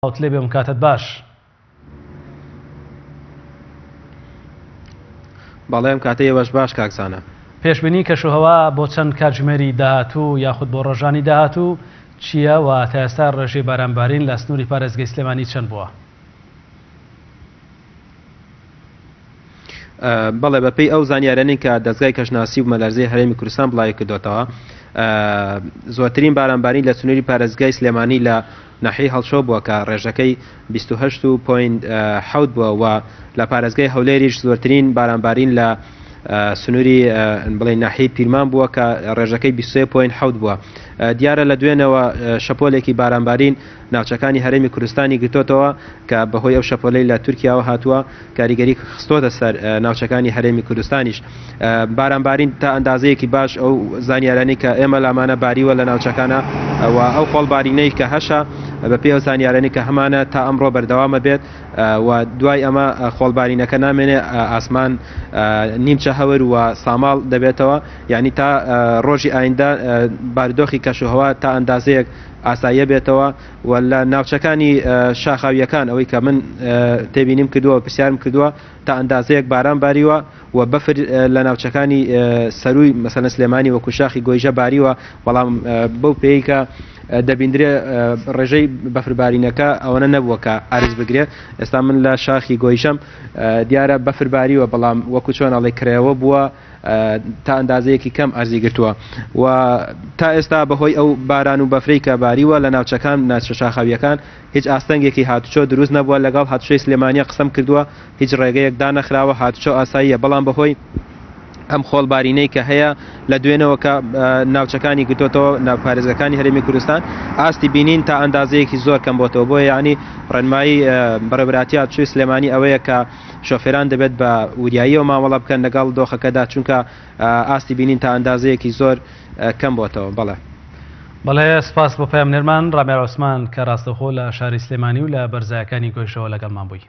لێ بێ کاتت باش. باڵێم کاتەیە باش کاکسانە. پێشبینی کەشوهەوا بۆ چەند کاتژمێری داهاتوو یاخود بۆ ڕۆژانی داهاتوو چییە و تا ئێستا ڕێژەی بارانبارین لە سنووری پارێزگای سلێمانی چەند بووە؟ بەڵێ بەپێی ئەو زانیارانەی کە دەستگای کەژناسی و مەلەرزەی هەرێمی کوردستان بڵاوی کردوێتەوە، زۆرترین بارانبارین لە سنووری پارێزگای سلێمانی لە ناحیەی هەڵشۆ بووە کە ڕێژەکەی 28.7 بووە و لە پارێزگای هەولێریش زۆرترین بارانبارین لە سنووری بڵێ ناحیەی پیرمان بووە کە ڕێژەکەی 23.7 بووە. دیارە لە دوێنەوە شەپۆلێکی بارانبارین ناوچەکانی هەرێمی کوردستانی گرتوتەوە کە بەهۆی ئەو شەپۆلەی لە تورکیاوە هاتووە کاریگەری خستۆتە سەر ناوچەکانی هەرێمی کوردستانیش. بارانبارین تا ئەندازەیەکی باش ئەو زانیارانی کە ئێمە لامانە باریوە لە ناوچەکانە و ئەو خۆڵبارینەی کە هەشە بەپێی ئەو زانیارانی کە هەمانە تا ئەمڕۆ بەردەوامە بێت و دوای ئەمە خۆڵبارینەکە نامێنێ ئاسمان نیمچە هەور و ساماڵ دەبێتەوە، یعنی تا ڕۆژی ئایندە بارودۆخی کەشوهەوا تا ئەندازەیەک ئاساییە بێتەوە و لە ناوچەکانی شاخاویەکان ئەوەی کە من تێبینیم کردووە و پرسیارم کردووە تا ئەندازەیەک باران باریوە و بەفر لە ناوچەکانی سەرووی مەسەلەن سلێمانی وەکو شاخی گۆیژە باریوە، بەڵام بەو پێی کە دەبیندرێ ڕێژەی بەفربارینەکە ئەوەنە نەبووە کە ئارز بگرێت. ئێستا من لە شاخی گۆیژەم دیارە بەفرباریوە، بەڵام وەکو چۆن ئەڵێ کرێوە بووە تا ئەندازەیەکی کەم ئەرزی گرتووە و تا ئێستا بەهۆی ئەو باران و بەفرەی کە باریوە لە ناوچەکان ناوچە شاخەویەکان هیچ ئاستەنگێکی هاتوچۆ دروست نەبووە. لەگەڵ هاتوچۆی سلێمانیە قسەم کردووە هیچ ڕێگەیەک دانەخراوە، هاتوچۆ ئاساییە، بەڵام بەهۆی ئەم خۆڵبارینەی کە هەیە لە دوێنەوە کە ناوچەکانی گرتوتەوە ناوپارێزەکانی هەرێمی کوردستان ئاستی بینین تا ئەندازەیەکی زۆر کەم بۆتەوە. بۆیە یعنی ڕێنمایی بەڕێبەتی هاتوچۆی سلێمانی ئەوەیە کە شۆفێران دەبێت بە وریاییەوە مامەڵە بکەن لەگەڵ دۆخەکەدا، چونکە ئاستی بینین تا ئەندازەیەکی زۆر کەم بۆتەوە. بەڵێ سپاس بۆ پەیامنێرمان ڕامێر عوسمان کە ڕاستەوخۆ لە شاری سلێمانی و لە بەرزایەکانی گۆیشەوە لەگەڵمان بووی.